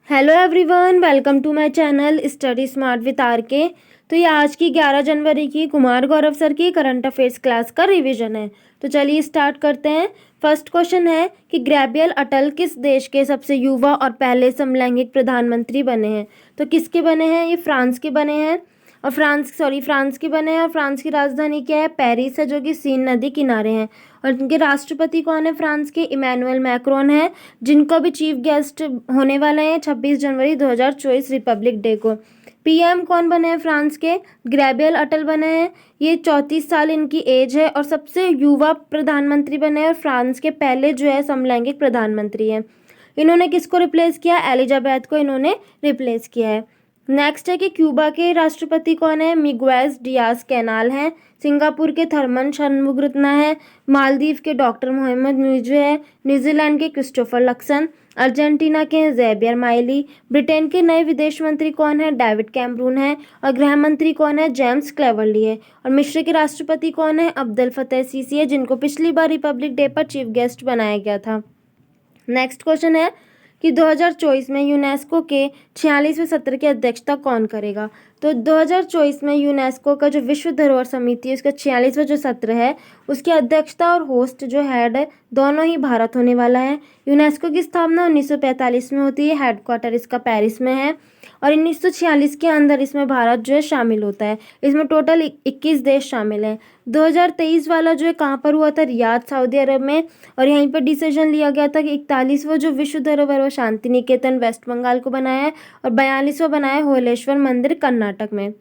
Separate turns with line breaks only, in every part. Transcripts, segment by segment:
Hello everyone, welcome to my channel study smart with R K. तो ये आज की 11 जनवरी की कुमार गौरव सर की करंट अफेयर्स क्लास का रिवीजन है। तो चलिए स्टार्ट करते हैं। फर्स्ट क्वेश्चन है कि गैब्रियल अटल किस देश के सबसे युवा और पहले समलैंगिक प्रधानमंत्री बने हैं। तो किसके बने हैं? ये फ्रांस के बने हैं और फ्रांस के बने हैं और फ्रांस की राजधानी क्या है? पेरिस है, जो कि सीन नदी किनारे हैं। और इनके राष्ट्रपति कौन है? फ्रांस के इमैनुअल मैक्रोन है, जिनको भी चीफ गेस्ट होने वाले हैं 26 जनवरी 2024 रिपब्लिक डे को। पीएम कौन बने हैं फ्रांस के? गैब्रियल अटल बने हैं। ये 34 साल इनकी एज है और सबसे युवा प्रधानमंत्री बने हैं और फ्रांस के पहले जो है समलैंगिक प्रधानमंत्री हैं। इन्होंने किसको रिप्लेस किया? एलिजाबेथ को इन्होंने रिप्लेस किया है। नेक्स्ट है कि क्यूबा के राष्ट्रपति कौन है? मिगुएज डियाज कैनाल हैं। सिंगापुर के थरमन शनमुगरत्ना है। मालदीव के डॉक्टर मोहम्मद मुइज़ है। न्यूजीलैंड के क्रिस्टोफर लक्सन। अर्जेंटीना के ज़ेबियर माइली। ब्रिटेन के नए विदेश मंत्री कौन है? डेविड कैमरून है। और गृह मंत्री कौन है? जेम्स क्लेवर्ली है। और मिस्र के राष्ट्रपति कौन है? अब्दुल फतेह सीसी है, जिनको पिछली बार रिपब्लिक डे पर चीफ गेस्ट बनाया गया था। नेक्स्ट क्वेश्चन है कि 2024 में यूनेस्को के 46वें सत्र की अध्यक्षता कौन करेगा। तो 2024 में यूनेस्को का जो विश्व धरोहर समिति है, उसका 46वां जो सत्र है, उसकी अध्यक्षता और होस्ट जो हेड है, दोनों ही भारत होने वाला है। यूनेस्को की स्थापना 1945 में होती है। हेडक्वार्टर इसका पेरिस में है और 1946 के अंदर इसमें भारत जो है शामिल होता है। इसमें टोटल 21 देश शामिल हैं। 2023 वाला जो है कहाँ पर हुआ था? रियाद, सऊदी अरब में। और यहीं पर डिसीजन लिया गया था कि 41वां जो विश्व धरोहर वो शांति निकेतन वेस्ट बंगाल को बनाया है और 42वां बनाया है होलेश्वर मंदिर कर्नाटक में।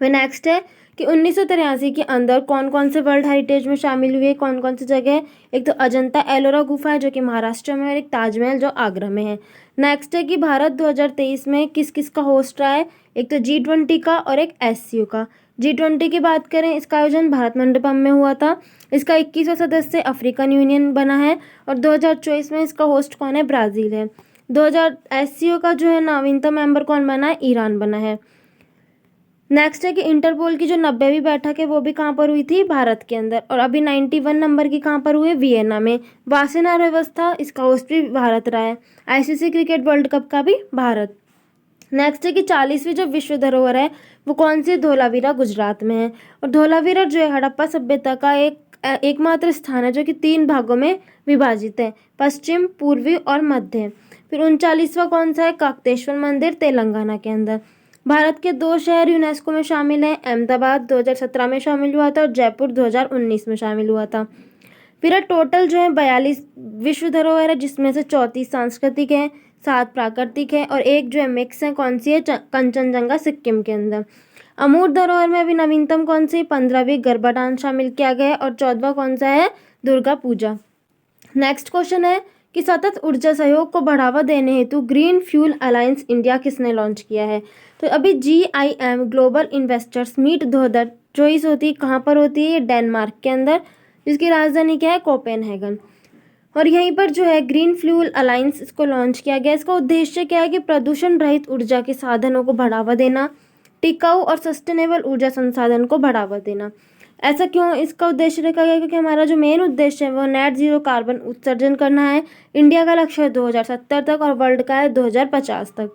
फिर नेक्स्ट है कि 1983 के अंदर कौन कौन से वर्ल्ड हेरिटेज में शामिल हुए, कौन कौन सी जगह? एक तो अजंता एलोरा गुफा है, जो कि महाराष्ट्र में, और एक ताजमहल जो आगरा में है। नेक्स्ट है कि भारत 2023 में किस किस का होस्ट रहा है? एक तो G20 का और एक SCO का। G20 की बात करें, इसका आयोजन भारत मंडपम में हुआ था। इसका 21वां सदस्य अफ्रीकन यूनियन बना है और 2024 में इसका होस्ट कौन है? ब्राज़ील है। 2000 SCO का जो है नवीनतम मेंबर कौन बना है? ईरान बना है। नेक्स्ट है कि इंटरपोल की जो 90वीं बैठक है वो भी कहाँ पर हुई थी? भारत के अंदर। और अभी 91 नंबर की कहाँ पर हुई? वियना में। वासेनार व्यवस्था, इसका होस्ट भी भारत रहा है। ICC क्रिकेट वर्ल्ड कप का भी भारत। नेक्स्ट है कि 40वीं जो विश्व धरोहर है वो कौन सी? धोलावीरा गुजरात में है। और धोलावीरा जो है हड़प्पा सभ्यता का एकमात्र स्थान है, जो कि 3 भागों में विभाजित है, पश्चिम, पूर्वी और मध्य। फिर 39वां कौन सा है? काकतेश्वर मंदिर, तेलंगाना के अंदर। भारत के 2 शहर यूनेस्को में शामिल हैं। अहमदाबाद 2017 में शामिल हुआ था और जयपुर 2019 में शामिल हुआ था। फिर टोटल जो है 42 विश्व धरोहर है, जिसमें से 34 सांस्कृतिक है, 7 प्राकृतिक है और एक जो है मिक्स है। कौन सी है? कंचनजंगा सिक्किम के अंदर। अमूर्त धरोहर में अभी नवीनतम कौन सी? 15वीं गरबा डांस शामिल किया गया है और 14वां कौन सा है? दुर्गा पूजा। नेक्स्ट क्वेश्चन है कि सतत ऊर्जा सहयोग को बढ़ावा देने हेतु ग्रीन फ्यूल अलायंस इंडिया किसने लॉन्च किया है? तो अभी GIM ग्लोबल इन्वेस्टर्स मीट 2024 होती है, कहाँ पर होती है? डेनमार्क के अंदर, जिसकी राजधानी क्या है? कोपेनहेगन। और यहीं पर जो है ग्रीन फ्यूल अलायंस इसको लॉन्च किया गया। इसका उद्देश्य क्या है? कि प्रदूषण रहित ऊर्जा के साधनों को बढ़ावा देना, टिकाऊ और सस्टेनेबल ऊर्जा संसाधन को बढ़ावा देना। ऐसा क्यों इसका उद्देश्य रखा गया? क्योंकि हमारा जो मेन उद्देश्य है वो नेट जीरो कार्बन उत्सर्जन करना है। इंडिया का लक्ष्य है 2070 तक और वर्ल्ड का है 2050 तक।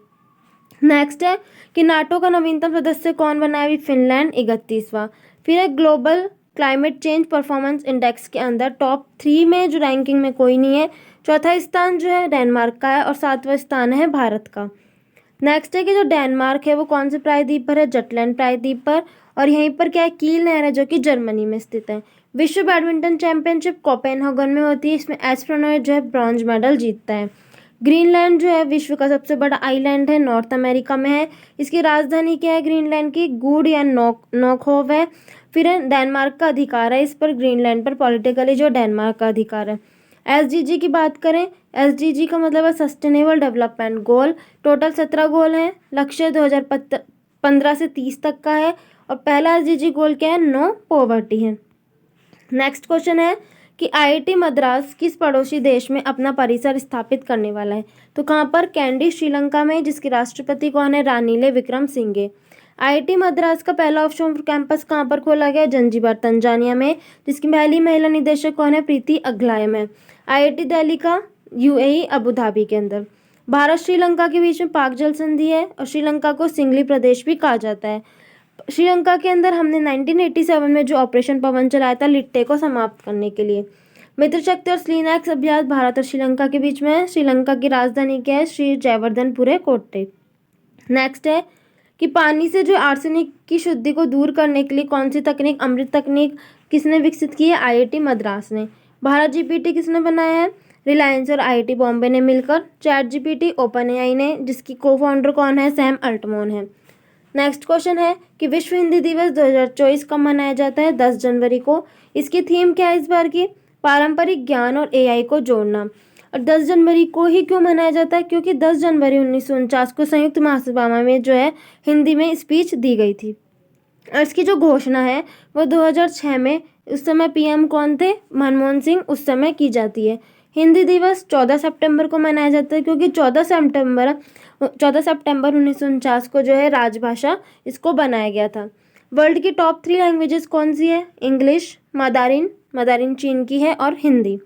नेक्स्ट है कि नाटो का नवीनतम सदस्य कौन बना है? फिनलैंड, 31वां। फिर है global climate change performance index के अंदर टॉप 3 में जो रैंकिंग में कोई नहीं है। चौथा स्थान जो है डेनमार्क का है और 7वां स्थान है भारत का। नेक्स्ट है कि जो डेनमार्क है वो कौन से प्रायद्वीप पर है? जटलैंड प्रायद्वीप पर। और यहीं पर क्या है? कील नहर है, जो कि जर्मनी में स्थित है। विश्व बैडमिंटन चैंपियनशिप कोपेनहेगन में होती है। इसमें एच प्रणॉय जो है ब्रॉन्ज मेडल जीतता है। ग्रीनलैंड जो है विश्व का सबसे बड़ा आइलैंड है, नॉर्थ अमेरिका में है। इसकी राजधानी क्या है ग्रीनलैंड की? गुड या नॉकहोव है। फिर डेनमार्क का अधिकार है इस पर, ग्रीनलैंड पर पॉलिटिकली जो डेनमार्क का अधिकार है। SDG की बात करें, SDG का मतलब है सस्टेनेबल डेवलपमेंट गोल। टोटल 17 गोल हैं। लक्ष्य 2015 से 30 तक का है और पहला SDG गोल क्या है? नो पॉवर्टी है। नेक्स्ट क्वेश्चन है कि IIT मद्रास किस पड़ोसी देश में अपना परिसर स्थापित करने वाला है? तो कहाँ पर? कैंडी, श्रीलंका में, जिसकी राष्ट्रपति कौन है? रानिले विक्रमसिंघे। IIT मद्रास का पहला ऑफशोर कैंपस कहाँ पर खोला गया? जंजीबार, तंजानिया में, जिसकी पहली महिला निदेशक कौन है? प्रीति अग्लायम है। IIT दिल्ली का UAE अबू धाबी के अंदर। भारत श्रीलंका के बीच में पाक जल संधि है और श्रीलंका को सिंगली प्रदेश भी कहा जाता है। श्रीलंका के अंदर हमने 1987 में जो ऑपरेशन पवन चलाया था लिट्टे को समाप्त करने के लिए। मित्र शक्ति और स्लीनैक्स अभ्यास भारत और श्रीलंका के बीच में है। श्रीलंका की राजधानी क्या है? श्री जयवर्धनपुरे कोट्टे। नेक्स्ट है कि पानी से जो आर्सेनिक की शुद्धि को दूर करने के लिए कौन सी तकनीक, अमृत तकनीक, किसने विकसित की है? IIT मद्रास ने। भारत GPT किसने बनाया है? रिलायंस और IIT बॉम्बे ने मिलकर। चैट GPT OpenAI ने, जिसकी को फाउंडर कौन है? सैम अल्टमैन है। नेक्स्ट क्वेश्चन है कि विश्व हिंदी दिवस 2024 कब मनाया जाता है? 10 जनवरी को। इसकी थीम क्या है इस बार की? पारंपरिक ज्ञान और AI को जोड़ना। और 10 जनवरी को ही क्यों मनाया जाता है? क्योंकि 10 जनवरी 1949 को संयुक्त महासभा में जो है हिंदी में स्पीच दी गई थी। और इसकी जो घोषणा है वो 2006 में, उस समय PM कौन थे? मनमोहन सिंह, उस समय की जाती है। हिंदी दिवस 14 सितंबर को मनाया जाता है क्योंकि 14 सितंबर 1949 को जो है राजभाषा इसको बनाया गया था। वर्ल्ड की टॉप 3 लैंग्वेजेस कौन सी है? इंग्लिश, मदारिन चीन की है, और हिंदी।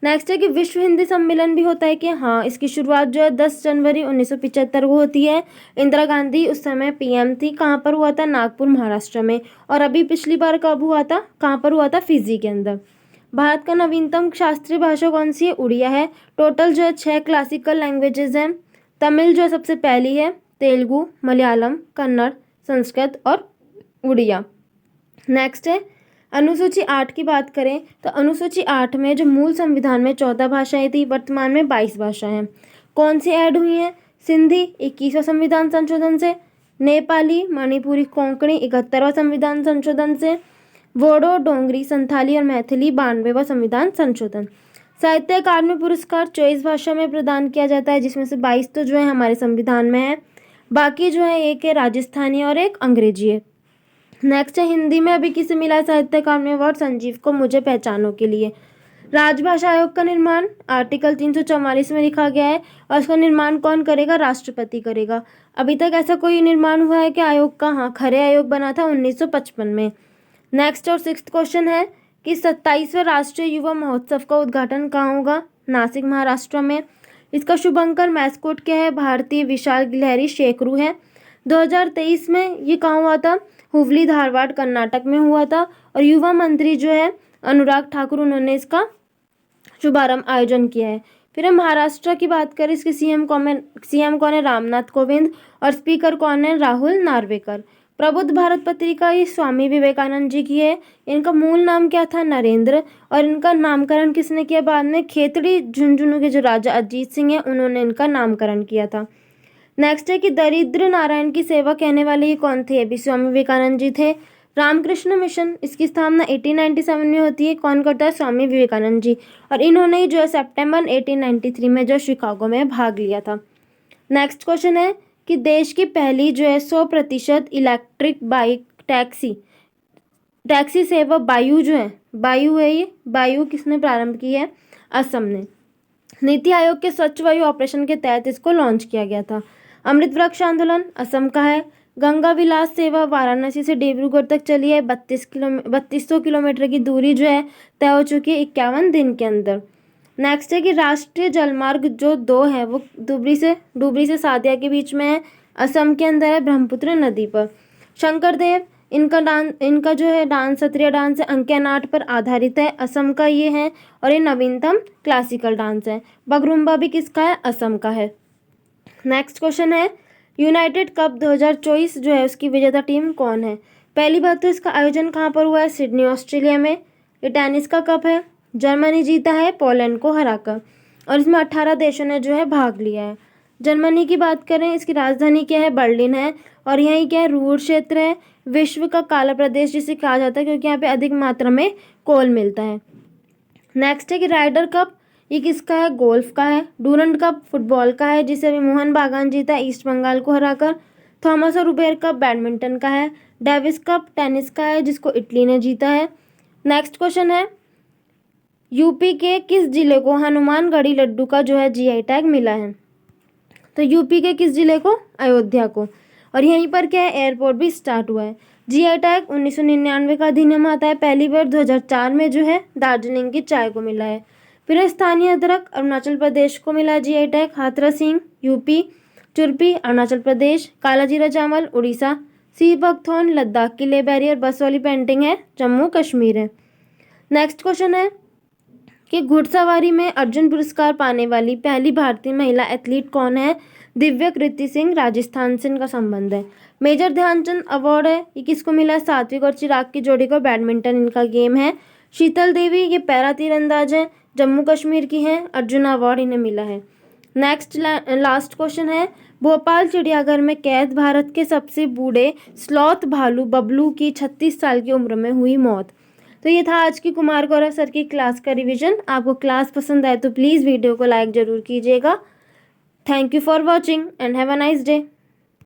नेक्स्ट है कि विश्व हिंदी सम्मेलन भी होता है कि हाँ, इसकी शुरुआत जो है 10 जनवरी 1975 को होती है। इंदिरा गांधी उस समय PM थी। कहाँ पर हुआ था? नागपुर, महाराष्ट्र में। और अभी पिछली बार कब हुआ था? कहाँ पर हुआ था? फिजी के अंदर। भारत का नवीनतम शास्त्रीय भाषा कौन सी है? उड़िया है। टोटल जो है 6 क्लासिकल लैंग्वेजेस हैं। तमिल जो है सबसे पहली है, तेलुगु, मलयालम, कन्नड़, संस्कृत और उड़िया। नेक्स्ट है अनुसूची 8 की बात करें तो अनुसूची 8 में जो मूल संविधान में 14 भाषाएं थी, वर्तमान में 22 भाषाएं हैं। कौन सी ऐड हुई हैं? सिंधी 21वां संविधान संशोधन से, नेपाली, मणिपुरी, कोंकणी 71वां संविधान संशोधन से, बोडो, डोंगरी, संथाली और मैथिली 92वां संविधान संशोधन। साहित्य अकादमी पुरस्कार 24 भाषा में प्रदान किया जाता है, जिसमें से 22 तो जो है हमारे संविधान में है, बाकी जो है एक है राजस्थानी और एक अंग्रेजी है। नेक्स्ट है हिंदी में अभी किसे मिला है साहित्य अकादमी अवार्ड? संजीव को, मुझे पहचानो के लिए। राजभाषा आयोग का निर्माण आर्टिकल 344 में लिखा गया है और इसका निर्माण कौन करेगा? राष्ट्रपति करेगा। अभी तक ऐसा कोई निर्माण हुआ है कि आयोग का? हाँ, खरे आयोग बना था 1955 में। नेक्स्ट और 6th क्वेश्चन है कि 27वें राष्ट्रीय युवा महोत्सव का उद्घाटन कहाँ होगा? नासिक, महाराष्ट्र में। इसका शुभंकर मैस्कोट क्या है? भारतीय विशाल गिलहरी शेकरू है। 2023 में ये कहाँ हुआ था? हुबली, धारवाड़, कर्नाटक में हुआ था। और युवा मंत्री जो है अनुराग ठाकुर, उन्होंने इसका शुभारंभ आयोजन किया है। फिर हम महाराष्ट्र की बात करें, इसके सीएम कौन है? रामनाथ कोविंद। और स्पीकर कौन है? राहुल नार्वेकर। प्रबुद्ध भारत पत्रिका ये स्वामी विवेकानंद जी की है। इनका मूल नाम क्या था? नरेंद्र। और इनका नामकरण किसने किया बाद में? खेतड़ी झुंझुनू के जो राजा अजीत सिंह है, उन्होंने इनका नामकरण किया था। नेक्स्ट है कि दरिद्र नारायण की सेवा कहने वाले ये कौन थे? भी स्वामी विवेकानंद जी थे। रामकृष्ण मिशन, इसकी स्थापना 1897 में होती है। कौन करता है? स्वामी विवेकानंद जी। और इन्होंने ही जो है सितंबर 1893 में जो शिकागो में भाग लिया था। नेक्स्ट क्वेश्चन है कि देश की पहली जो है 100% इलेक्ट्रिक बाइक टैक्सी सेवा बायू जो है, बायू है ये, बायू किसने प्रारंभ की है? असम ने। नीति आयोग के स्वच्छ वायु ऑपरेशन के तहत इसको लॉन्च किया गया था। अमृत वृक्ष आंदोलन असम का है। गंगा विलास सेवा वाराणसी से डिब्रूगढ़ तक चली है। 3200 किलोमीटर की दूरी जो है तय हो चुकी है 51 दिन के अंदर। नेक्स्ट है कि राष्ट्रीय जलमार्ग जो 2 है वो डुबरी से सादिया के बीच में है, असम के अंदर है, ब्रह्मपुत्र नदी पर। शंकरदेव, इनका जो है डांस सत्रिया डांस है, अंकिया नाट पर आधारित है, असम का ये है। और ये नवीनतम क्लासिकल डांस है। बगरुम्बा भी किसका है? असम का है। नेक्स्ट क्वेश्चन है यूनाइटेड कप 2024 जो है उसकी विजेता टीम कौन है? पहली बात तो इसका आयोजन कहाँ पर हुआ है? सिडनी, ऑस्ट्रेलिया में। ये टेनिस का कप है। जर्मनी जीता है पोलैंड को हराकर और इसमें 18 देशों ने जो है भाग लिया है। जर्मनी की बात करें, इसकी राजधानी क्या है? बर्लिन है। और यहीं क्या है? रूर क्षेत्र है। विश्व का काला प्रदेश जिसे कहा जाता है क्योंकि यहाँ पे अधिक मात्रा में कोल मिलता है। नेक्स्ट है कि राइडर कप, ये किसका है? गोल्फ का है। डूरंड कप फुटबॉल का है जिसे अभी मोहन बागान जीता है ईस्ट बंगाल को हराकर। थॉमस और रुबेर कप बैडमिंटन का है। डेविस कप टेनिस का है जिसको इटली ने जीता है। नेक्स्ट क्वेश्चन है यूपी के किस जिले को हनुमानगढ़ी लड्डू का जो है GI टैग मिला है? तो यूपी के किस जिले को? अयोध्या को। और यहीं पर क्या है? एयरपोर्ट भी स्टार्ट हुआ है। GI टैग 1999 का अधिनियम आता है। पहली बार 2004 में जो है दार्जिलिंग की चाय को मिला है। फिर स्थानीय अदरक अरुणाचल प्रदेश को मिला जीआई टैग, हाथरस सिंह यूपी, चुरपी अरुणाचल प्रदेश, काला जीरा जामल उड़ीसा, सी बकथॉर्न लद्दाख की ले बैरियर बस वाली पेंटिंग है जम्मू कश्मीर है। नेक्स्ट क्वेश्चन है कि घुड़सवारी में अर्जुन पुरस्कार पाने वाली पहली भारतीय महिला एथलीट कौन है? दिव्या कृति सिंह, राजस्थान से इनका संबंध है। मेजर ध्यानचंद अवार्ड है, ये किसको मिला? सात्विक और चिराग की जोड़ी को, बैडमिंटन इनका गेम है। शीतल देवी ये पैरा तीरंदाज है, जम्मू कश्मीर की हैं, अर्जुन अवार्ड इन्हें मिला है। नेक्स्ट लास्ट क्वेश्चन है, भोपाल चिड़ियाघर में कैद भारत के सबसे बूढ़े स्लॉथ भालू बबलू की 36 साल की उम्र में हुई मौत। तो ये था आज की कुमार गौरव सर की क्लास का रिवीजन। आपको क्लास पसंद आए तो प्लीज़ वीडियो को लाइक ज़रूर कीजिएगा। Thank you for watching and have a nice day.